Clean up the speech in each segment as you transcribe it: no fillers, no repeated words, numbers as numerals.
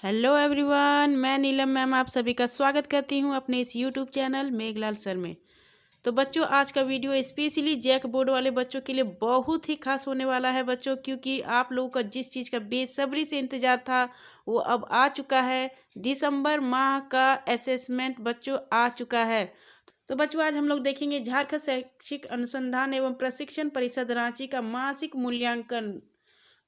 Hello everyone, मैं नीलम ma'am आप सभी का स्वागत करती हूं अपने इस यूट्यूब चैनल मेघलाल सर में। तो बच्चों, आज का वीडियो स्पेशली जैक बोर्ड वाले बच्चों के लिए बहुत ही खास होने वाला है बच्चों, क्योंकि आप लोगों का जिस चीज़ का बेसब्री से इंतज़ार था वो अब आ चुका है। दिसंबर माह का असेसमेंट बच्चों आ चुका है। तो बच्चों, आज हम लोग देखेंगे झारखंड शैक्षिक अनुसंधान एवं प्रशिक्षण परिषद रांची का मासिक मूल्यांकन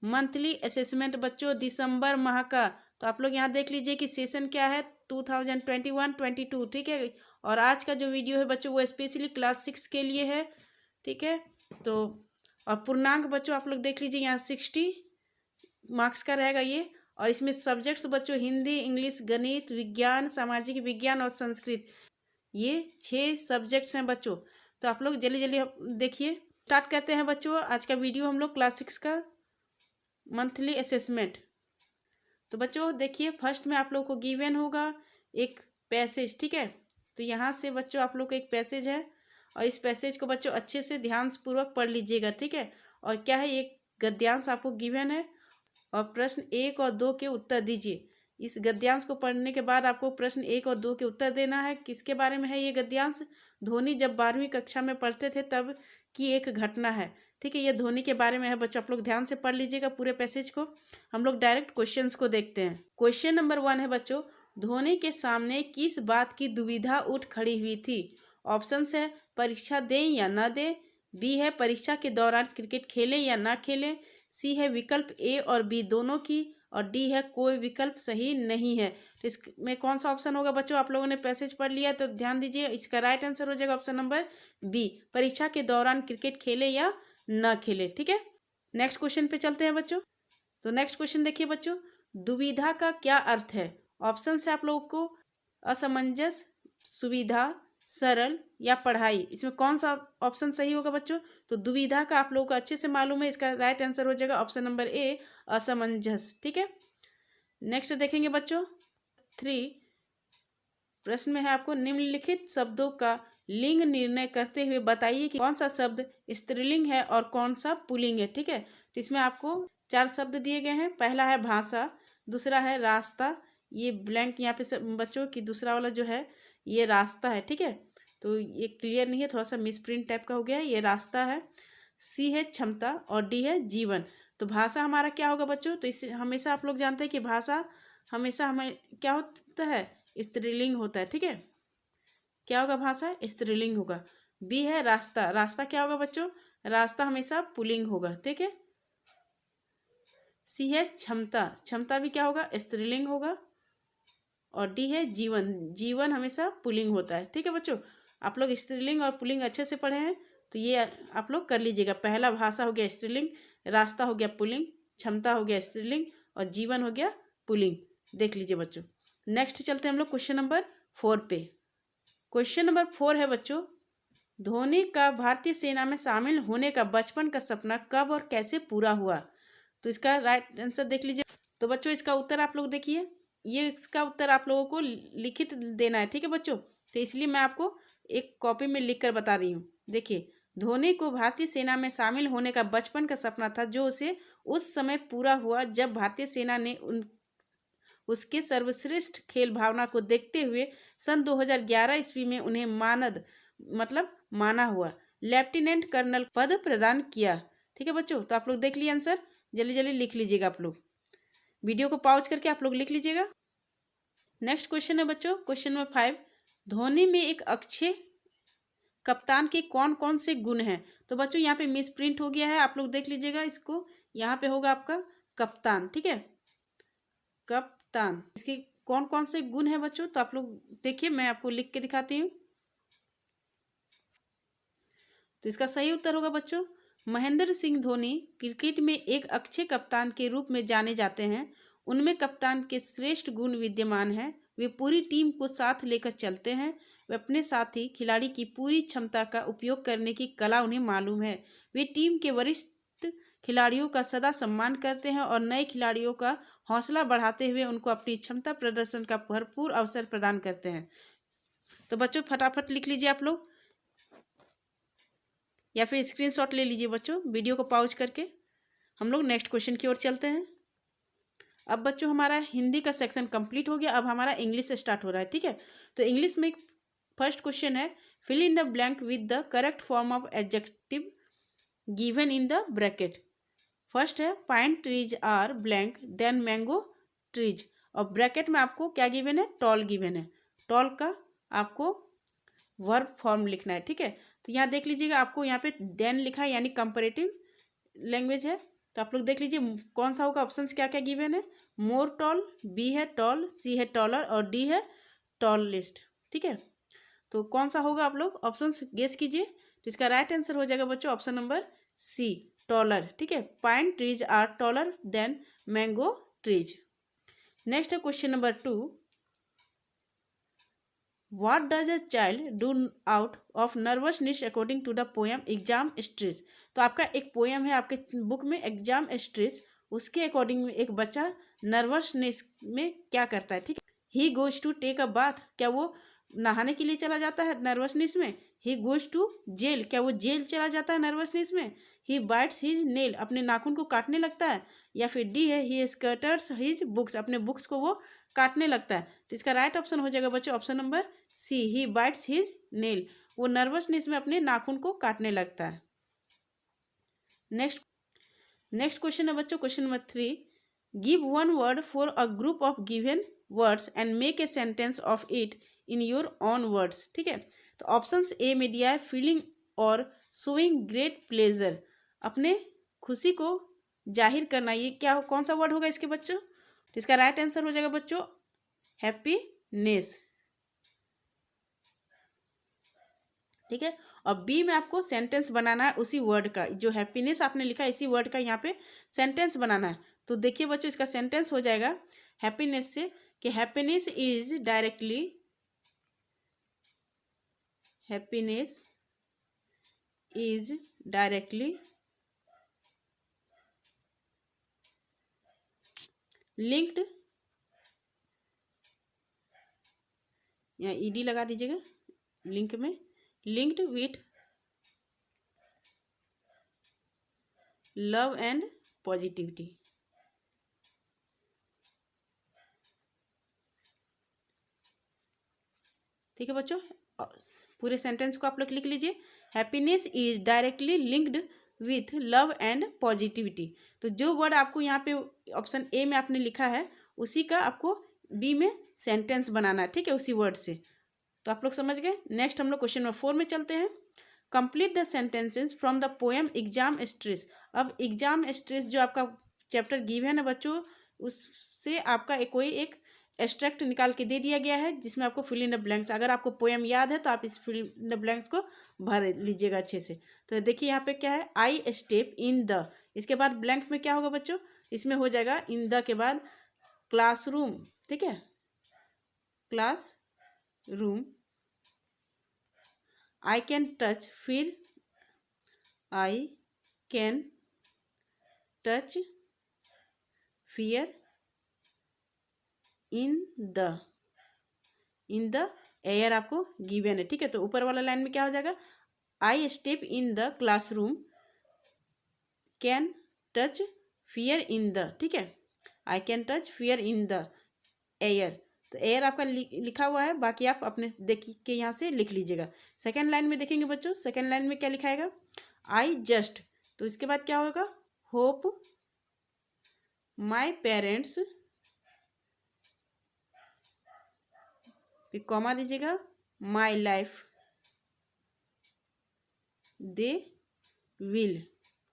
मंथली असेसमेंट बच्चों दिसंबर माह का। तो आप लोग यहाँ देख लीजिए कि सेशन क्या है, 2021-22, ठीक है। और आज का जो वीडियो है बच्चों वो स्पेशली क्लास 6 के लिए है, ठीक है। तो और पूर्णांक बच्चों आप लोग देख लीजिए, यहाँ 60 मार्क्स का रहेगा ये। और इसमें सब्जेक्ट्स बच्चों हिंदी, इंग्लिश, गणित, विज्ञान, सामाजिक विज्ञान और संस्कृत, ये 6 सब्जेक्ट्स हैं बच्चों। तो आप लोग जल्दी जल्दी देखिए। स्टार्ट करते हैं बच्चों आज का वीडियो हम लोग क्लास 6 का मंथली असेसमेंट। तो बच्चों देखिए, फर्स्ट में आप लोग को गिवन होगा एक पैसेज, ठीक है। तो यहाँ से बच्चों आप लोग को एक पैसेज है और इस पैसेज को बच्चों अच्छे से ध्यानपूर्वक पढ़ लीजिएगा, ठीक है। और क्या है, एक गद्यांश आपको गिवन है और प्रश्न 1 और 2 के उत्तर दीजिए। इस गद्यांश को पढ़ने के बाद आपको प्रश्न 1 और 2 के उत्तर देना है। किसके बारे में है ये गद्यांश? धोनी जब 12वीं कक्षा में पढ़ते थे तब की एक घटना है, ठीक है। ये धोनी के बारे में है बच्चों, आप लोग ध्यान से पढ़ लीजिएगा पूरे पैसेज को। हम लोग डायरेक्ट क्वेश्चंस को देखते हैं। क्वेश्चन नंबर 1 है बच्चों, धोनी के सामने किस बात की दुविधा उठ खड़ी हुई थी? ऑप्शंस है परीक्षा दें या ना दें, बी है परीक्षा के दौरान क्रिकेट खेलें या ना खेलें, सी है विकल्प ए और बी दोनों की, और डी है कोई विकल्प सही नहीं है। तो इसमें कौन सा ऑप्शन होगा बच्चों? आप लोगों ने पैसेज पढ़ लिया तो ध्यान दीजिए, इसका राइट आंसर हो जाएगा ऑप्शन नंबर बी, परीक्षा के दौरान क्रिकेट खेले या ना खेले, ठीक है। नेक्स्ट क्वेश्चन पे चलते हैं बच्चों। तो नेक्स्ट क्वेश्चन देखिए बच्चों, दुविधा का क्या अर्थ है? ऑप्शन से आप लोगों को असमंजस, सुविधा, सरल या पढ़ाई, इसमें कौन सा ऑप्शन सही होगा बच्चों? तो दुविधा का आप लोगों को अच्छे से मालूम है, इसका राइट आंसर हो जाएगा ऑप्शन नंबर ए, असमंजस, ठीक है। नेक्स्ट देखेंगे बच्चों 3, प्रश्न में है आपको निम्नलिखित शब्दों का लिंग निर्णय करते हुए बताइए कि कौन सा शब्द स्त्रीलिंग है और कौन सा पुल्लिंग है, ठीक है। तो इसमें आपको 4 शब्द दिए गए हैं। पहला है भाषा, दूसरा है रास्ता, ये ब्लैंक यहाँ पे बच्चों की दूसरा वाला जो है ये रास्ता है, ठीक है। तो ये क्लियर नहीं है, थोड़ा सा मिसप्रिंट टाइप का हो गया है, ये रास्ता है। सी है क्षमता और डी है जीवन। तो भाषा हमारा क्या होगा बच्चों? तो इससे हमेशा आप लोग जानते हैं कि भाषा हमेशा हमें क्या होता है, स्त्रीलिंग होता है, ठीक है। क्या होगा? भाषा स्त्रीलिंग होगा। बी है रास्ता, रास्ता क्या होगा बच्चों? रास्ता हमेशा पुल्लिंग होगा, ठीक है। सी है क्षमता, क्षमता भी क्या होगा? स्त्रीलिंग होगा। और डी है जीवन, जीवन हमेशा पुल्लिंग होता है, ठीक है बच्चों। आप लोग स्त्रीलिंग और पुल्लिंग अच्छे से पढ़े हैं तो ये आप लोग कर लीजिएगा। पहला भाषा हो गया स्त्रीलिंग, रास्ता हो गया पुल्लिंग, क्षमता हो गया स्त्रीलिंग और जीवन हो गया पुल्लिंग। देख लीजिए बच्चों। नेक्स्ट चलते हैं हम लोग क्वेश्चन नंबर 4 पे। क्वेश्चन नंबर 4 है बच्चों, धोनी का भारतीय सेना में शामिल होने का बचपन का सपना कब और कैसे पूरा हुआ? तो इसका राइट आंसर देख लीजिए। तो बच्चों इसका उत्तर आप लोग देखिए, ये इसका उत्तर आप लोगों को लिखित देना है, ठीक है बच्चों। तो इसलिए मैं आपको एक कॉपी में लिख कर बता रही हूँ। देखिए, धोनी को भारतीय सेना में शामिल होने का बचपन का सपना था जो उसे उस समय पूरा हुआ जब भारतीय सेना ने उसके सर्वश्रेष्ठ खेल भावना को देखते हुए सन 2011 ईस्वी में उन्हें मानद मतलब माना हुआ लेफ्टिनेंट कर्नल पद प्रदान किया, ठीक है बच्चों। तो आप लोग देख लिए आंसर, जल्दी जल्दी लिख लीजिएगा। आप लोग वीडियो को पॉज करके आप लोग लिख लीजिएगा। नेक्स्ट क्वेश्चन है बच्चों, क्वेश्चन नंबर 5, धोनी में एक अच्छे कप्तान के कौन कौन से गुण हैं? तो बच्चों यहाँ पे मिस प्रिंट हो गया है, आप लोग देख लीजिएगा इसको। यहाँ पे होगा आपका कप्तान, ठीक है, कप्तान। इसके कौन कौन से गुण हैं बच्चों? तो आप लोग देखिए, मैं आपको लिख के दिखाती हूँ। तो इसका सही उत्तर होगा बच्चों, महेंद्र सिंह धोनी क्रिकेट में एक अच्छे कप्तान के रूप में जाने जाते हैं। उनमें कप्तान के श्रेष्ठ गुण विद्यमान हैं। वे पूरी टीम को साथ लेकर चलते हैं। वे अपने साथी खिलाड़ी की पूरी क्षमता का उपयोग करने की कला उन्हें मालूम है। वे टीम के वरिष्ठ खिलाड़ियों का सदा सम्मान करते हैं और नए खिलाड़ियों का हौसला बढ़ाते हुए उनको अपनी क्षमता प्रदर्शन का भरपूर अवसर प्रदान करते हैं। तो बच्चों फटाफट लिख लीजिए आप लोग, या फिर स्क्रीनशॉट ले लीजिए बच्चों वीडियो को पॉज करके। हम लोग नेक्स्ट क्वेश्चन की ओर चलते हैं। अब बच्चों हमारा हिंदी का सेक्शन कंप्लीट हो गया, अब हमारा इंग्लिश से स्टार्ट हो रहा है, ठीक है। तो इंग्लिश में फर्स्ट क्वेश्चन है, fill in the blank with the correct form of adjective given in the bracket. First है pine trees are blank than mango trees, और ब्रैकेट में आपको क्या गिवन है, टॉल गिवन है। टॉल का आपको वर्ब फॉर्म लिखना है, ठीक है। तो यहाँ देख लीजिएगा, आपको यहाँ पे देन लिखा है यानी कंपैरेटिव लैंग्वेज है। तो आप लोग देख लीजिए कौन सा होगा, ऑप्शंस क्या क्या गिवन है, मोर टॉल, बी है टॉल, सी है टॉलर और डी है टॉल लिस्ट, ठीक है। तो कौन सा होगा आप लोग ऑप्शंस गेस कीजिए। तो इसका राइट आंसर हो जाएगा बच्चों ऑप्शन नंबर सी, टॉलर, ठीक है। Pine trees are taller than mango trees. Next है question number 2, what does a child do out of nervousness according to the poem exam stress. तो आपका एक पोएम है आपके बुक में एग्जाम स्ट्रेस, उसके अकॉर्डिंग में एक बच्चा नर्वसनेस में क्या करता है, ठीक है। He goes to take a bath, क्या वो नहाने के लिए चला जाता है नर्वसनेस में। ही गोज टू जेल, क्या वो जेल चला जाता है नर्वसनेस में। ही बाइट्स हिज नेल, अपने नाखून को काटने लगता है। या फिर डी है ही स्कर्टर्स हिज बुक्स, अपने बुक्स को वो काटने लगता है। तो इसका राइट ऑप्शन हो जाएगा बच्चों ऑप्शन नंबर सी, ही बाइट्स हिज नेल, वो नर्वसनेस में अपने नाखून को काटने लगता है। नेक्स्ट क्वेश्चन है बच्चों question number 3, give one word for a group of given words and make a sentence of it in your on words, ठीक है। तो ऑप्शंस ए में दिया है फीलिंग और शोइंग ग्रेट प्लेजर, अपने खुशी को जाहिर करना, ये क्या कौन सा वर्ड होगा इसके बच्चों। तो इसका राइट आंसर हो जाएगा बच्चों हैप्पीनेस, ठीक है। और बी में आपको सेंटेंस बनाना है उसी वर्ड का, जो हैप्पीनेस आपने लिखा है इसी वर्ड का यहाँ पे सेंटेंस बनाना है। तो देखिए बच्चों इसका सेंटेंस हो जाएगा हैप्पीनेस से कि हैप्पीनेस इज डायरेक्टली लिंक्ड, या ईडी लगा दीजिएगा लिंक में, linked with love and positivity, ठीक है बच्चों। पूरे सेंटेंस को आप लोग लिख लीजिए, happiness is directly linked with love and positivity. तो जो वर्ड आपको यहाँ पे ऑप्शन ए में आपने लिखा है उसी का आपको बी में सेंटेंस बनाना है, ठीक है, उसी वर्ड से। तो आप लोग समझ गए। नेक्स्ट हम लोग क्वेश्चन नंबर 4 में चलते हैं, complete the sentences from the poem exam stress. अब एग्जाम स्ट्रेस जो आपका चैप्टर गिव है ना बच्चों, उससे आपका कोई एक एक्सट्रैक्ट निकाल के दे दिया गया है जिसमें आपको फिल इन द ब्लैंक्स, अगर आपको पोएम याद है तो आप इस फिल इन द ब्लैंक्स को भर लीजिएगा अच्छे से। तो देखिए यहाँ पे क्या है, आई स्टेप इन द, इसके बाद ब्लैंक में क्या होगा बच्चों, इसमें हो जाएगा इन द के बाद क्लासरूम, ठीक है, class room. I can touch, फिर I can touch fear in the air आपको गिवन है, ठीक है। तो ऊपर वाला लाइन में क्या हो जाएगा, आई step in the classroom can touch fear in the, ठीक है, आई can touch fear in the air. तो एयर आपका लिखा हुआ है, बाकी आप अपने देख के यहाँ से लिख लीजिएगा। सेकेंड लाइन में देखेंगे बच्चों, सेकेंड लाइन में क्या लिखाएगा, आई जस्ट, तो इसके बाद क्या होगा, होप माई पेरेंट्स, फिर कॉमा दीजिएगा, my life they will,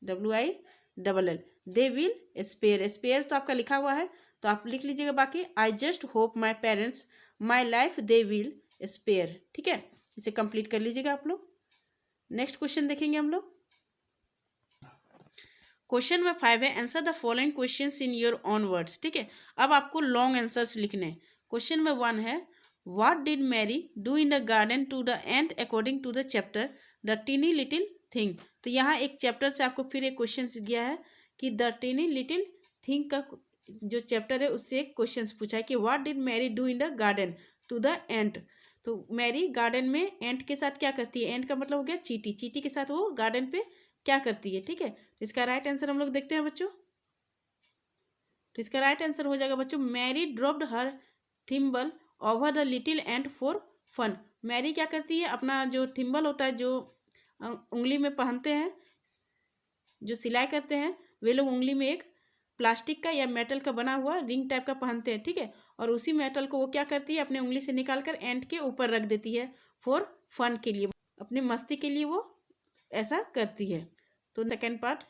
WILL, they will spare, spare तो आपका लिखा हुआ है तो आप लिख लीजिएगा बाकी, I just hope my parents my life they will spare, ठीक है। इसे कंप्लीट कर लीजिएगा आप लोग। नेक्स्ट क्वेश्चन देखेंगे हम लोग, क्वेश्चन नंबर 5 है, answer the following questions in your own words, ठीक है। अब आपको लॉन्ग आंसर्स लिखने हैं। क्वेश्चन नंबर 1 है, what did Mary do in the garden to the ant according to the chapter the tiny little thing. तो यहाँ एक चैप्टर से आपको फिर एक क्वेश्चन गया है कि द टीनी लिटिल थिंग का जो चैप्टर है उससे एक क्वेश्चन पूछा है कि what did Mary do in the garden to the ant. तो मैरी गार्डन में एंट के साथ क्या करती है, एंट का मतलब हो गया चींटी, चींटी के साथ वो गार्डन पे क्या करती है, ठीक है। तो इसका राइट आंसर हम लोग देखते हैं बच्चों, तो इसका राइट आंसर हो जाएगा बच्चों, Mary dropped her thimble over the little and for fun. Mary क्या करती है, अपना जो थिम्बल होता है जो उंगली में पहनते हैं, जो सिलाई करते हैं, वे लोग उंगली में एक प्लास्टिक का या मेटल का बना हुआ रिंग टाइप का पहनते हैं, ठीक है। और उसी मेटल को वो क्या करती है, अपने उंगली से निकाल कर एंट के ऊपर रख देती है फॉर फन के लिए, अपनी मस्ती के लिए वो ऐसा करती है। तो सेकेंड पार्ट।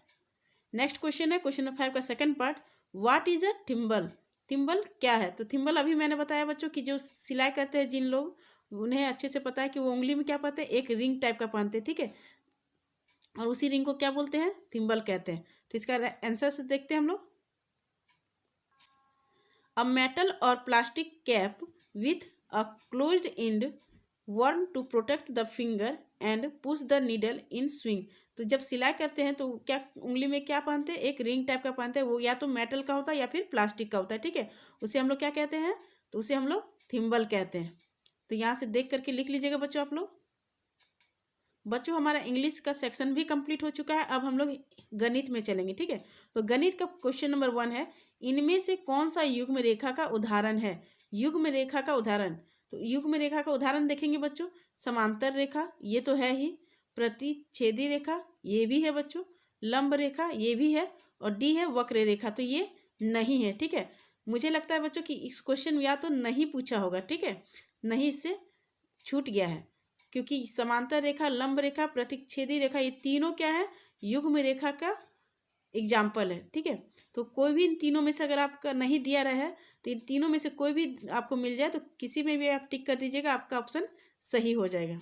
नेक्स्ट क्वेश्चन है क्वेश्चन नंबर 5 का second part, what is a thimble. Thimble क्या है। तो थिम्बल अभी मैंने बताया बच्चों कि जो सिलाई करते हैं जिन लोग, उन्हें अच्छे से पता है कि वो उंगली में क्या पहनते हैं, एक रिंग टाइप का पहनते हैं, ठीक है। और उसी रिंग को क्या बोलते हैं, थिम्बल कहते हैं। तो इसका आंसर से देखते हैं हम लोग, अ मेटल और plastic cap with a closed end worn to protect the finger and push the needle in swing. तो जब सिलाई करते हैं तो क्या उंगली में क्या पहनते हैं, एक रिंग टाइप का पहनते हैं, वो या तो मेटल का होता है या फिर प्लास्टिक का होता है, ठीक है। उसे हम लोग क्या कहते हैं, तो उसे हम लोग थिम्बल कहते हैं। तो यहाँ से देख करके लिख लीजिएगा बच्चों आप लोग। बच्चों हमारा इंग्लिश का सेक्शन भी कंप्लीट हो चुका है, अब हम लोग गणित में चलेंगे, ठीक है। तो गणित का क्वेश्चन नंबर 1 है, इनमें से कौन सा युग्म रेखा का उदाहरण है। युग्म रेखा का उदाहरण, तो युग्म रेखा का उदाहरण देखेंगे बच्चों, समांतर रेखा ये तो है ही, प्रतिच्छेदी रेखा ये भी है बच्चों, लंब रेखा ये भी है, और डी है वक्र रेखा, तो ये नहीं है, ठीक है। मुझे लगता है बच्चों कि इस क्वेश्चन या तो नहीं पूछा होगा, ठीक है, नहीं, इससे छूट गया है, क्योंकि समांतर रेखा, लंब रेखा, प्रतिच्छेदी रेखा ये तीनों क्या है, युग्म रेखा का एग्जाम्पल है, ठीक है। तो कोई भी इन तीनों में से अगर आपका नहीं दिया रहा है तो इन तीनों में से कोई भी आपको मिल जाए तो किसी में भी आप टिक कर दीजिएगा, आपका ऑप्शन सही हो जाएगा।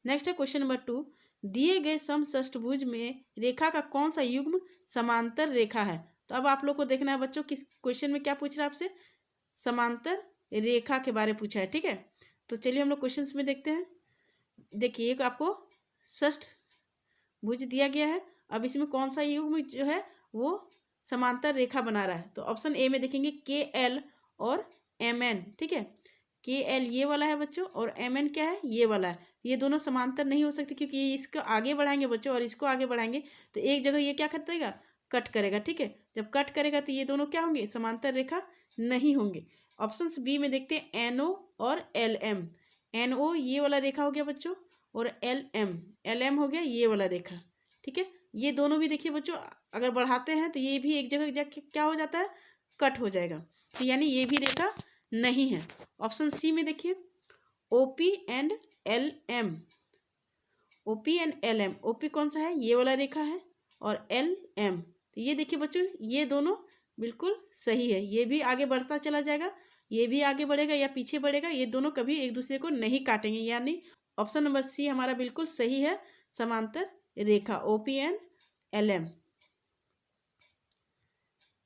नेक्स्ट है क्वेश्चन नंबर 2, दिए गए समषष्ठभुज में रेखा का कौन सा युग्म समांतर रेखा है। तो अब आप लोग को देखना है बच्चों किस क्वेश्चन में क्या पूछ रहा है आपसे, समांतर रेखा के बारे में पूछा है, ठीक है। तो चलिए हम लोग क्वेश्चंस में देखते हैं। देखिए एक आपको षष्ठ भुज दिया गया है, अब इसमें कौन सा युग्म जो है वो समांतर रेखा बना रहा है। तो ऑप्शन ए में देखेंगे के एल और एम एन, ठीक है। के एल ये वाला है बच्चों, और एम एन क्या है, ये वाला है। ये दोनों समांतर नहीं हो सकते, क्योंकि ये इसको आगे बढ़ाएंगे बच्चों और इसको आगे बढ़ाएंगे तो एक जगह ये क्या कर देगा, कट करेगा, ठीक है। जब कट करेगा तो ये दोनों क्या होंगे, समांतर रेखा नहीं होंगे। ऑप्शन बी में देखते हैं एन ओ और एल एम। एन ओ ये वाला रेखा हो गया बच्चों, और एल एम हो गया ये वाला रेखा, ठीक है। ये दोनों भी देखिए बच्चों अगर बढ़ाते हैं तो ये भी एक जगह जाके क्या हो जाता है, कट हो जाएगा, तो यानी ये भी रेखा नहीं है। ऑप्शन सी में देखिए OP and L M, OP and L M, OP कौन सा है, ये वाला रेखा है, और एल एम, तो ये देखिए बच्चों ये दोनों बिल्कुल सही है। ये भी आगे बढ़ता चला जाएगा, ये भी आगे बढ़ेगा या पीछे बढ़ेगा, ये दोनों कभी एक दूसरे को नहीं काटेंगे, यानी ऑप्शन नंबर सी हमारा बिल्कुल सही है, समांतर रेखा OP and L M.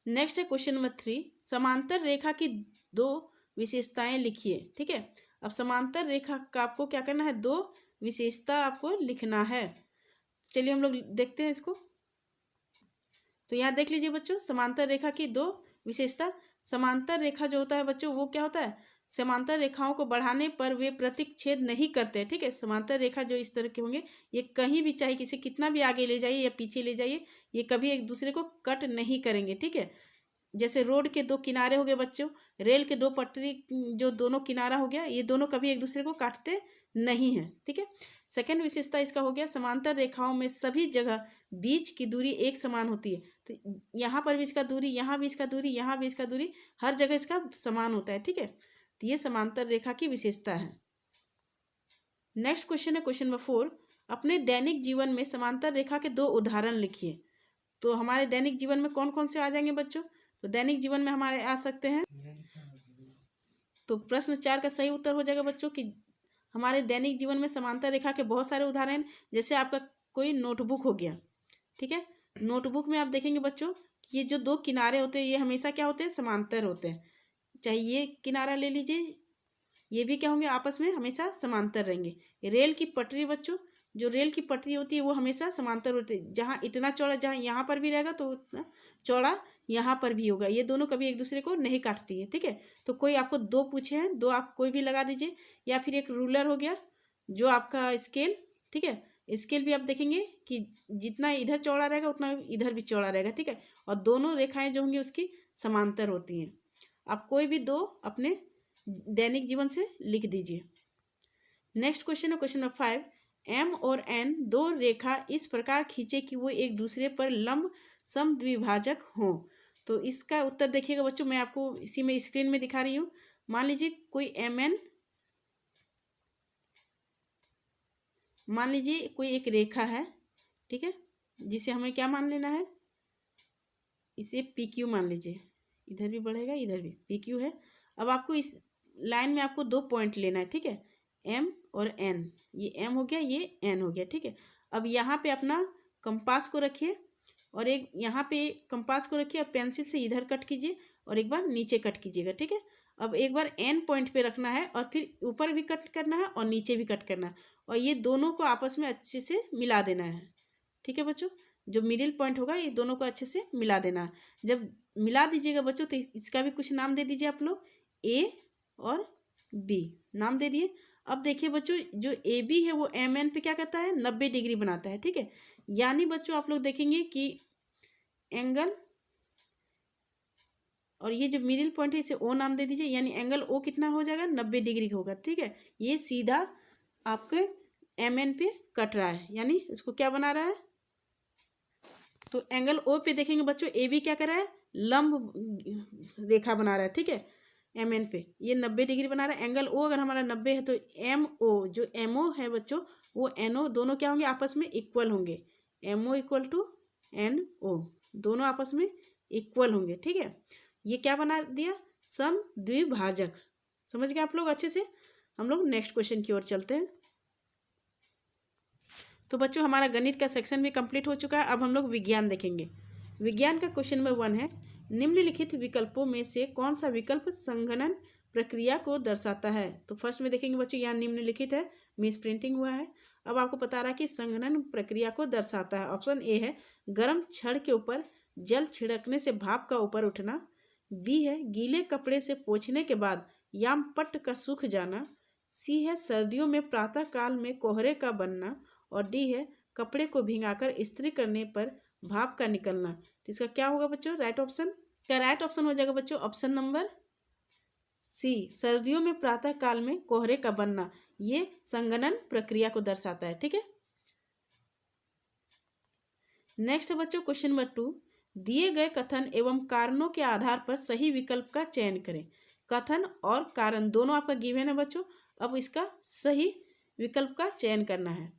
Next है क्वेश्चन नंबर 3, समांतर रेखा की दो विशेषताएं लिखिए, ठीक है। अब समांतर रेखा का आपको क्या करना है, दो विशेषता आपको लिखना है। चलिए हम लोग देखते हैं इसको। तो यहाँ देख लीजिए बच्चों, समांतर रेखा की दो विशेषता। समांतर रेखा जो होता है बच्चों वो क्या होता है, समांतर रेखाओं को बढ़ाने पर वे प्रतिच्छेद नहीं करते, ठीक है। समांतर रेखा जो इस तरह के होंगे ये कहीं भी चाहे किसी कितना भी आगे ले जाइए या पीछे ले जाइए, ये कभी एक दूसरे को कट नहीं करेंगे, ठीक है। जैसे रोड के दो किनारे हो गए बच्चों, रेल के दो पटरी जो दोनों किनारा हो गया, ये दोनों कभी एक दूसरे को काटते नहीं हैं, ठीक है। सेकेंड विशेषता इसका हो गया, समांतर रेखाओं में सभी जगह बीच की दूरी एक समान होती है। तो यहाँ पर भी इसका दूरी, यहाँ भी इसका दूरी, यहाँ भी इसका दूरी, हर जगह इसका समान होता है, ठीक है। तो ये समांतर रेखा की विशेषता है। नेक्स्ट क्वेश्चन है क्वेश्चन नंबर 4, अपने दैनिक जीवन में समांतर रेखा के दो उदाहरण लिखिए। तो हमारे दैनिक जीवन में कौन कौन से आ जाएंगे बच्चों, तो दैनिक जीवन में हमारे आ सकते हैं, तो प्रश्न 4 का सही उत्तर हो जाएगा बच्चों कि हमारे दैनिक जीवन में समांतर रेखा के बहुत सारे उदाहरण। जैसे आपका कोई नोटबुक हो गया, ठीक है। नोटबुक में आप देखेंगे बच्चों कि ये जो दो किनारे होते हैं ये हमेशा क्या होते हैं, समांतर होते हैं। चाहे ये किनारा ले लीजिए, ये भी क्या होंगे, आपस में हमेशा समांतर रहेंगे। रेल की पटरी बच्चों, जो रेल की पटरी होती है वो हमेशा समांतर होती है। जहाँ इतना चौड़ा, जहाँ यहाँ पर भी रहेगा तो उतना चौड़ा यहाँ पर भी होगा, ये दोनों कभी एक दूसरे को नहीं काटती है, ठीक है। तो कोई आपको दो पूछे हैं, दो आप कोई भी लगा दीजिए, या फिर एक रूलर हो गया जो आपका स्केल, ठीक है। स्केल भी आप देखेंगे कि जितना इधर चौड़ा रहेगा उतना इधर भी चौड़ा रहेगा, ठीक है। और दोनों रेखाएं जो होंगी उसकी समांतर होती हैं। आप कोई भी दो अपने दैनिक जीवन से लिख दीजिए। नेक्स्ट क्वेश्चन है क्वेश्चन नंबर 5। एम और एन दो रेखा इस प्रकार खींचे कि वो एक दूसरे पर लंब समद्विभाजक हों। तो इसका उत्तर देखिएगा बच्चों, मैं आपको इसी में स्क्रीन में दिखा रही हूँ। मान लीजिए कोई एम एन, मान लीजिए कोई एक रेखा है, ठीक है, जिसे हमें क्या मान लेना है, इसे पी क्यू मान लीजिए। इधर भी बढ़ेगा, इधर भी पी क्यू है। अब आपको इस लाइन में आपको 2 पॉइंट लेना है, ठीक है, एम और एन। ये एम हो गया, ये एन हो गया, ठीक है। अब यहाँ पे अपना कंपास को रखिए और एक यहाँ पे कंपास को रखिए और पेंसिल से इधर कट कीजिए और एक बार नीचे कट कीजिएगा, ठीक है। अब एक बार एन पॉइंट पे रखना है और फिर ऊपर भी कट करना है और नीचे भी कट करना है और ये दोनों को आपस में अच्छे से मिला देना है, ठीक है बच्चों। जो मिडिल पॉइंट होगा ये दोनों को अच्छे से मिला देना है। जब मिला दीजिएगा बच्चों तो इसका भी कुछ नाम दे दीजिए आप लोग, ए और बी नाम दे दिए। अब देखिए बच्चों, जो ए बी है वो एम एन पे क्या करता है, 90 डिग्री बनाता है, ठीक है। यानी बच्चों आप लोग देखेंगे कि एंगल, और ये जो मिडिल पॉइंट है इसे ओ नाम दे दीजिए, यानी एंगल ओ कितना हो जाएगा, 90 डिग्री होगा, ठीक है। ये सीधा आपके एम एन पे कट रहा है, यानी इसको क्या बना रहा है, तो एंगल ओ पे देखेंगे बच्चों ए बी क्या कर रहा है, लंब रेखा बना रहा है, ठीक है। एम एन पे ये 90 डिग्री बना रहा है। एंगल ओ अगर हमारा 90 है तो एम ओ, जो एम ओ है बच्चों वो एन ओ, दोनों क्या होंगे, आपस में इक्वल होंगे। M O equal to N O, दोनों आपस में इक्वल होंगे, ठीक है। ये क्या बना दिया, समद्विभाजक। समझ गए आप लोग अच्छे से। हम लोग नेक्स्ट क्वेश्चन की ओर चलते हैं। तो बच्चों हमारा गणित का सेक्शन भी कंप्लीट हो चुका है। अब हम लोग विज्ञान देखेंगे। विज्ञान का क्वेश्चन नंबर 1 है, निम्नलिखित विकल्पों में से कौन सा विकल्प संघनन प्रक्रिया को दर्शाता है। तो फर्स्ट में देखेंगे बच्चों, यहाँ निम्नलिखित है, मिस प्रिंटिंग हुआ है। अब आपको पता रहा कि संघनन प्रक्रिया को दर्शाता है। ऑप्शन ए है गर्म छड़ के ऊपर जल छिड़कने से भाप का ऊपर उठना। बी है गीले कपड़े से पोंछने के बाद याम पट्ट का सूख जाना। सी है सर्दियों में प्रातः काल में कोहरे का बनना। और डी है कपड़े को भिंगाकर इस्त्री करने पर भाप का निकलना। तो इसका क्या होगा बच्चों, राइट ऑप्शन। क्या राइट ऑप्शन हो जाएगा बच्चों, ऑप्शन नंबर सी, सर्दियों में प्रातः काल में कोहरे का बनना। ये संघनन प्रक्रिया को दर्शाता है, ठीक है। नेक्स्ट है बच्चों क्वेश्चन नंबर 2, दिए गए कथन एवं कारणों के आधार पर सही विकल्प का चयन करें। कथन और कारण दोनों आपका गिवन है बच्चों। अब इसका सही विकल्प का चयन करना है।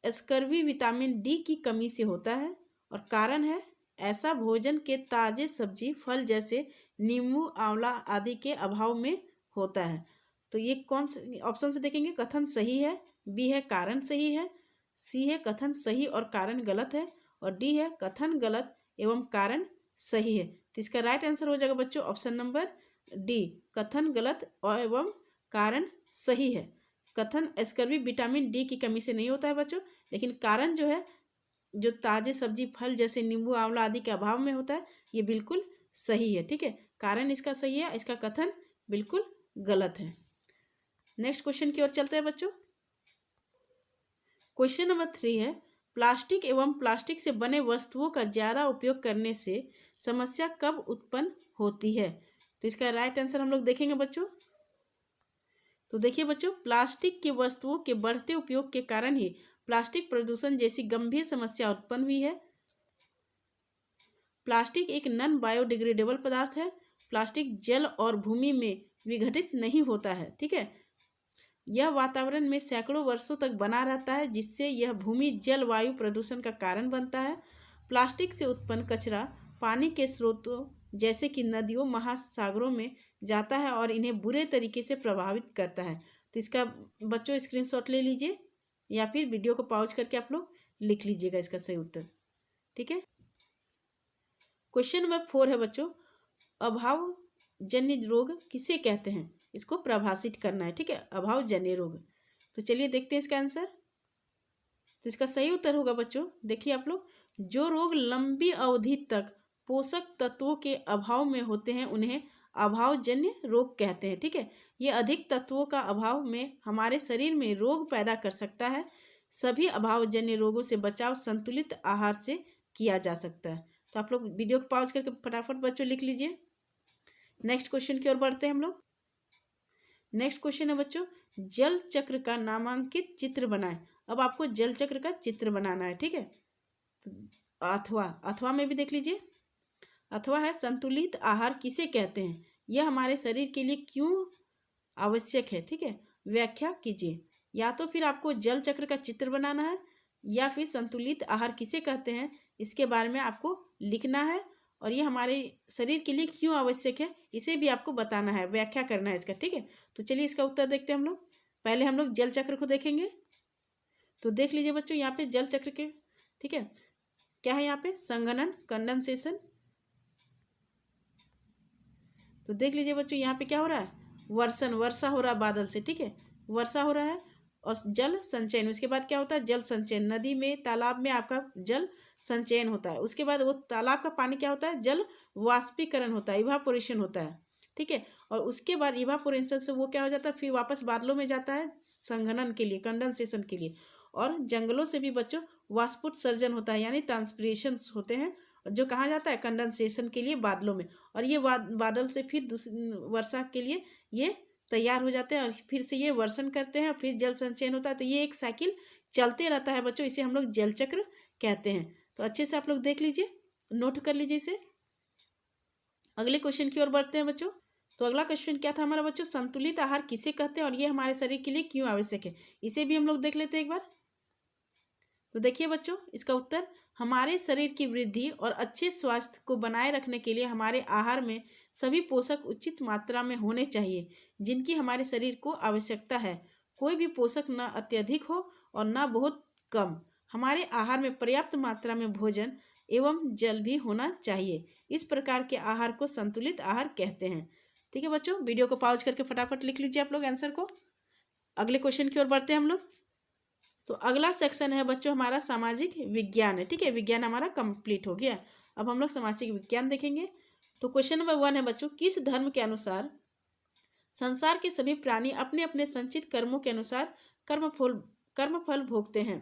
स्कर्वी विटामिन डी की कमी से होता है और कारण है ऐसा भोजन के ताजे सब्जी फल जैसे नींबू आंवला आदि के अभाव में होता है। तो ये कौन से ऑप्शन से देखेंगे, कथन सही है, बी है कारण सही है, सी है कथन सही और कारण गलत है और डी है कथन गलत एवं कारण सही है। तो इसका राइट आंसर हो जाएगा बच्चों ऑप्शन नंबर डी, कथन गलत और एवं कारण सही है। कथन स्कर्वी विटामिन डी की कमी से नहीं होता है बच्चों, लेकिन कारण जो है जो ताजे सब्जी फल जैसे नींबू आंवला आदि के अभाव में होता है, ये बिल्कुल सही है, ठीक है। कारण इसका सही है, इसका कथन बिल्कुल गलत है। नेक्स्ट क्वेश्चन की ओर चलते हैं बच्चों। क्वेश्चन नंबर 3 है, प्लास्टिक एवं प्लास्टिक से बने वस्तुओं का ज़्यादा उपयोग करने से समस्या कब उत्पन्न होती है। तो इसका राइट आंसर हम लोग देखेंगे बच्चों। तो देखिए बच्चों, प्लास्टिक की वस्तुओं के बढ़ते उपयोग के कारण ही प्लास्टिक प्रदूषण जैसी गंभीर समस्या उत्पन्न हुई है। प्लास्टिक एक नॉन बायोडिग्रेडेबल पदार्थ है। प्लास्टिक जल और भूमि में विघटित नहीं होता है, ठीक है। यह वातावरण में सैकड़ों वर्षों तक बना रहता है, जिससे यह भूमि जल वायु प्रदूषण का कारण बनता है। प्लास्टिक से उत्पन्न कचरा पानी के स्रोतों जैसे कि नदियों महासागरों में जाता है और इन्हें बुरे तरीके से प्रभावित करता है। तो इसका बच्चों स्क्रीनशॉट ले लीजिए या फिर वीडियो को पॉज करके आप लोग लिख लीजिएगा इसका सही उत्तर, ठीक है। क्वेश्चन नंबर 4 है बच्चों, अभावजन्य रोग किसे कहते हैं, इसको परिभाषित करना है, ठीक है, अभावजन्य रोग। तो चलिए देखते हैं इसका आंसर। तो इसका सही उत्तर होगा बच्चों, देखिए आप लोग, जो रोग लंबी अवधि तक पोषक तत्वों के अभाव में होते हैं उन्हें अभावजन्य रोग कहते हैं, ठीक है। ये अधिक तत्वों का अभाव में हमारे शरीर में रोग पैदा कर सकता है। सभी अभावजन्य रोगों से बचाव संतुलित आहार से किया जा सकता है। तो आप लोग वीडियो को पॉज करके फटाफट बच्चों लिख लीजिए। नेक्स्ट क्वेश्चन की ओर बढ़ते हैं हम लोग। नेक्स्ट क्वेश्चन है बच्चों, जल चक्र का नामांकित चित्र बनाएं। अब आपको जल चक्र का चित्र बनाना है, ठीक है। तो अथवा में भी देख लीजिए। अथवा है संतुलित आहार किसे कहते हैं, यह हमारे शरीर के लिए क्यों आवश्यक है, ठीक है, व्याख्या कीजिए। या तो फिर आपको जल चक्र का चित्र बनाना है या फिर संतुलित आहार किसे कहते हैं इसके बारे में आपको लिखना है, और ये हमारे शरीर के लिए क्यों आवश्यक है इसे भी आपको बताना है, व्याख्या करना है इसका, ठीक है। तो चलिए इसका उत्तर देखते हैं हम लोग। पहले हम लोग जल चक्र को देखेंगे। तो देख लीजिए बच्चों यहाँ पे जल चक्र के, ठीक है, क्या है यहाँ पे, संघनन, कंडेंसेशन। तो देख लीजिए बच्चों यहाँ पे क्या हो रहा है, वर्षा हो रहा है बादल से, ठीक है, वर्षा हो रहा है। और जल संचयन, उसके बाद क्या होता है, जल संचयन, नदी में तालाब में आपका जल संचयन होता है। उसके बाद वो तालाब का पानी क्या होता है, जल वाष्पीकरण होता है, इवापोरेशन होता है, ठीक है। और उसके बाद इवापोरेशन से वो क्या हो जाता है, फिर वापस बादलों में जाता है संघनन के लिए, कंडेंसेशन के लिए। और जंगलों से भी बच्चों वाष्पोत्सर्जन होता है, यानी ट्रांसपिरेशन होते हैं, जो कहा जाता है कंडेंसेशन के लिए बादलों में। और ये बादल से फिर वर्षा के लिए ये तैयार हो जाते हैं और फिर से ये वर्षण करते हैं और फिर जल संचयन होता है। तो ये एक साइकिल चलते रहता है बच्चों, इसे हम लोग जल चक्र कहते हैं। तो अच्छे से आप लोग देख लीजिए, नोट कर लीजिए इसे। अगले क्वेश्चन की ओर बढ़ते हैं बच्चों। तो अगला क्वेश्चन क्या था हमारा बच्चों, संतुलित आहार किसे कहते हैं और ये हमारे शरीर के लिए क्यों आवश्यक है, इसे भी हम लोग देख लेते हैं एक बार। तो देखिए बच्चों इसका उत्तर, हमारे शरीर की वृद्धि और अच्छे स्वास्थ्य को बनाए रखने के लिए हमारे आहार में सभी पोषक उचित मात्रा में होने चाहिए जिनकी हमारे शरीर को आवश्यकता है। कोई भी पोषक न अत्यधिक हो और न बहुत कम। हमारे आहार में पर्याप्त मात्रा में भोजन एवं जल भी होना चाहिए। इस प्रकार के आहार को संतुलित आहार कहते हैं। ठीक है बच्चों, वीडियो को पॉज करके फटाफट लिख लीजिए आप लोग आंसर को। अगले क्वेश्चन की ओर बढ़ते हैं हम लोग। तो अगला सेक्शन है बच्चों हमारा सामाजिक विज्ञान है, ठीक है, विज्ञान हमारा कंप्लीट हो गया। अब हम लोग सामाजिक विज्ञान देखेंगे। तो क्वेश्चन नंबर 1 है बच्चों, किस धर्म के अनुसार संसार के सभी प्राणी अपने अपने संचित कर्मों के अनुसार कर्मफल भोगते हैं।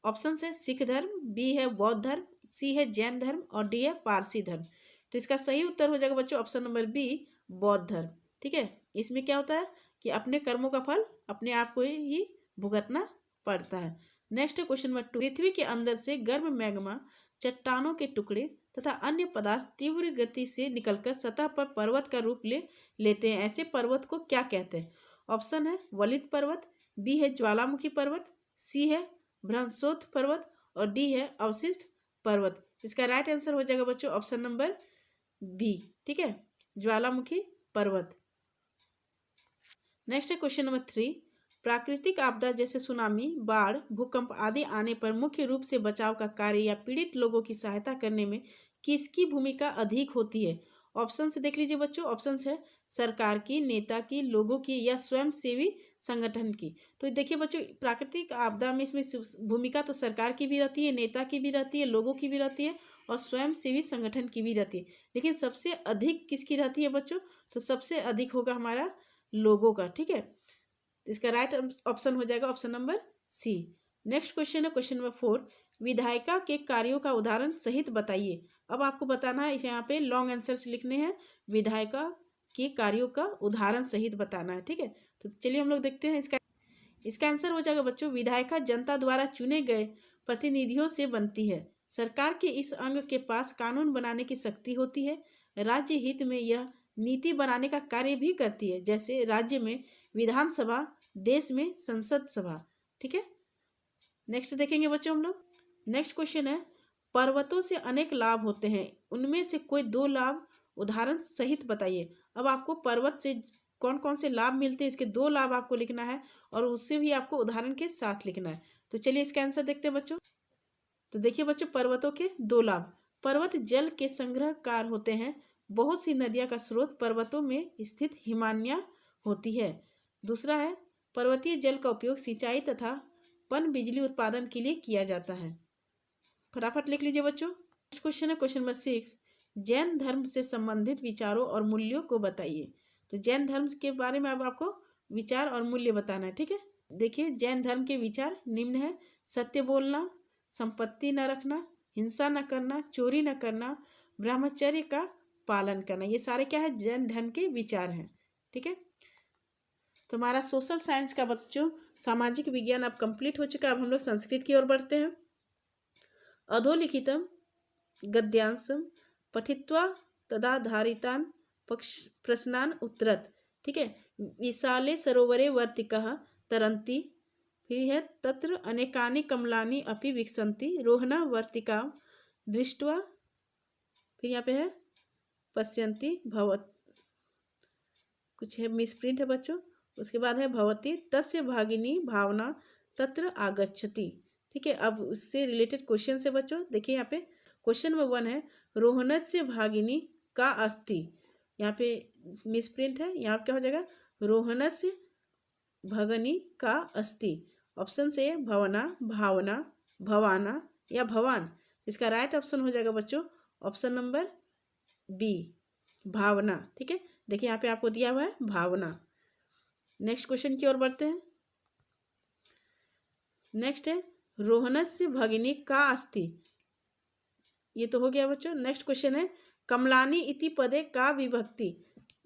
ऑप्शन है सिख धर्म, बी है बौद्ध धर्म, सी है जैन धर्म और डी है पारसी धर्म। तो इसका सही उत्तर हो जाएगा बच्चों ऑप्शन नंबर बी, बौद्ध धर्म। ठीक है, इसमें क्या होता है कि अपने कर्मों का फल अपने आप को ही भुगतना पड़ता है। नेक्स्ट क्वेश्चन नंबर 2, पृथ्वी के अंदर से गर्म मैग्मा, चट्टानों के टुकड़े तथा अन्य पदार्थ तीव्र गति से निकलकर सतह पर पर्वत का रूप लेते हैं। ऐसे पर्वत को क्या कहते हैं? ऑप्शन है वलित पर्वत, बी है ज्वालामुखी पर्वत, सी है भ्रंशोत्थ पर्वत और डी है अवशिष्ट पर्वत। इसका राइट आंसर हो जाएगा बच्चों ऑप्शन नंबर बी, ठीक है, ज्वालामुखी पर्वत। नेक्स्ट है क्वेश्चन नंबर 3, प्राकृतिक आपदा जैसे सुनामी, बाढ़, भूकंप आदि आने पर मुख्य रूप से बचाव का कार्य या पीड़ित लोगों की सहायता करने में किसकी भूमिका अधिक होती है? ऑप्शन से देख लीजिए बच्चों, ऑप्शन है सरकार की, नेता की, लोगों की या स्वयंसेवी संगठन की। तो देखिए बच्चों, प्राकृतिक आपदा में इसमें भूमिका तो सरकार की भी रहती है, नेता की भी रहती है, लोगों की भी रहती है और स्वयंसेवी संगठन की भी रहती है। लेकिन सबसे अधिक किसकी रहती है बच्चों? तो सबसे अधिक होगा हमारा लोगों का, ठीक है। इसका राइट ऑप्शन हो जाएगा option number C. Next question है क्वेश्चन नंबर 4, विधायिका के कार्यों का उदाहरण सहित बताइए। अब आपको बताना है, इसे यहाँ पे लॉन्ग आंसर्स लिखने हैं, विधायिका के कार्यों का उदाहरण सहित बताना है, ठीक है। तो चलिए हम लोग देखते हैं इसका आंसर हो जाएगा बच्चों, विधायिका जनता द्वारा चुने गए प्रतिनिधियों से बनती है। सरकार के इस अंग के पास कानून बनाने की शक्ति होती है। राज्य हित में यह नीति बनाने का कार्य भी करती है, जैसे राज्य में विधानसभा, देश में संसद सभा, ठीक है। नेक्स्ट देखेंगे बच्चों हम लोग। नेक्स्ट क्वेश्चन है, पर्वतों से अनेक लाभ होते हैं, उनमें से कोई 2 लाभ उदाहरण सहित बताइए। अब आपको पर्वत से कौन कौन से लाभ मिलते हैं इसके 2 लाभ आपको लिखना है और उससे भी आपको उदाहरण के साथ लिखना है। तो चलिए इसका आंसर देखते हैं बच्चों। तो देखिए बच्चों, पर्वतों के 2 लाभ, पर्वत जल के संग्रहकार होते हैं। बहुत सी नदियां का स्रोत पर्वतों में स्थित हिमानियां होती है। दूसरा है, पर्वतीय जल का उपयोग सिंचाई तथा पन बिजली उत्पादन के लिए किया जाता है। फटाफट लिख लीजिए बच्चों। नेक्स्ट क्वेश्चन है क्वेश्चन नंबर 6, जैन धर्म से संबंधित विचारों और मूल्यों को बताइए। तो जैन धर्म के बारे में अब आपको विचार और मूल्य बताना है, ठीक है। देखिए जैन धर्म के विचार निम्न है: सत्य बोलना, संपत्ति न रखना, हिंसा न करना, चोरी न करना, ब्रह्मचर्य का पालन करना। ये सारे क्या है? जैन धर्म के विचार हैं। ठीक है, तो हमारा सोशल साइंस का बच्चों सामाजिक विज्ञान अब कंप्लीट हो चुका है। अब हम लोग संस्कृत की ओर बढ़ते हैं। अधोलिखितम गद्यांशम पठित्वा तदाधारितान प्रश्नान उत्तरत। ठीक है, विशाले सरोवरे वर्तिकाः तरन्ति, फिर है तत्र अनेकानि कमलानि अपि विकसन्ति, रोहना वर्तिकां दृष्ट्वा, फिर यहाँ पे है पश्यन्ति भवत, कुछ है मिसप्रिंट है बच्चों। उसके बाद है भवती तस्य भागिनी भावना तत्र आगच्छति। ठीक है, अब उससे रिलेटेड क्वेश्चन है बच्चों। देखिए यहाँ पे क्वेश्चन नंबर 1 है रोहनस्य भागिनी का अस्ति। यहाँ पे मिसप्रिंट है, यहाँ क्या हो जाएगा? रोहनस्य भगनी का अस्ति। ऑप्शन से भवना, भावना, भवाना या भवान। इसका राइट ऑप्शन हो जाएगा बच्चों ऑप्शन नंबर बी, भावना। ठीक है, देखिए यहाँ पे आपको दिया हुआ है भावना। नेक्स्ट क्वेश्चन की ओर बढ़ते हैं। नेक्स्ट है रोहनस्य भगिनी का अस्ति। ये तो हो गया बच्चों। नेक्स्ट क्वेश्चन है कमलानी इति पदे का विभक्ति।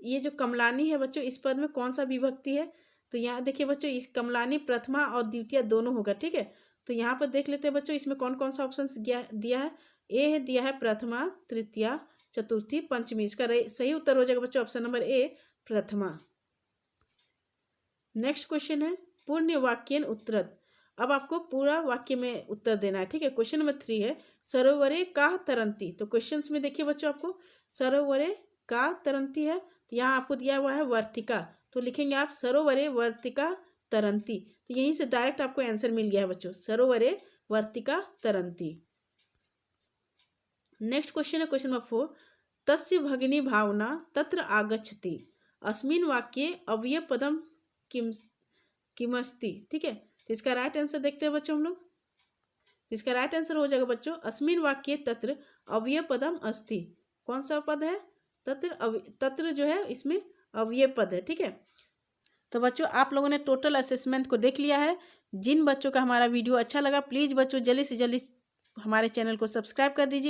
ये जो कमलानी है बच्चों, इस पद में कौन सा विभक्ति है? तो यहाँ देखिए बच्चों, इस कमलानी प्रथमा और द्वितीय दोनों होगा। ठीक है, तो यहाँ पर देख लेते हैं बच्चों इसमें कौन कौन सा ऑप्शन दिया है। ए है दिया है प्रथमा, तृतीया, चतुर्थी, पंचमी। इसका सही उत्तर हो जाएगा बच्चों option number A, Prathama. Next question है पूर्ण वाक्यन उत्तरत। अब आपको पूरा वाक्य में उत्तर देना है। ठीक है, क्वेश्चन नंबर 3 है सरोवरे का तरंती। तो क्वेश्चंस में देखिए बच्चों आपको सरोवरे का तरंती है, तो यहाँ आपको दिया हुआ है वर्तिका, तो लिखेंगे आप सरोवरे वर्तिका तरंती। तो यहीं से डायरेक्ट आपको आंसर मिल गया है बच्चों, सरोवरे वर्तिका तरंती। नेक्स्ट क्वेश्चन है क्वेश्चन नंबर 4 तस्य भगिनी भावना तत्र आगच्छति। अस्मिन् वाक्ये अव्यय पदम किमस्ति। ठीक है, तो इसका राइट आंसर देखते हैं बच्चों हम लोग। इसका राइट आंसर हो जाएगा बच्चों अस्मिन् वाक्ये तत्र अव्यय पदम अस्ति। कौन सा पद है? तत्र जो है इसमें अव्यय पद है। ठीक है, तो बच्चों आप लोगों ने टोटल असेसमेंट को देख लिया है। जिन बच्चों का हमारा वीडियो अच्छा लगा प्लीज़ बच्चों जल्दी से जल्दी हमारे चैनल को सब्सक्राइब कर दीजिए।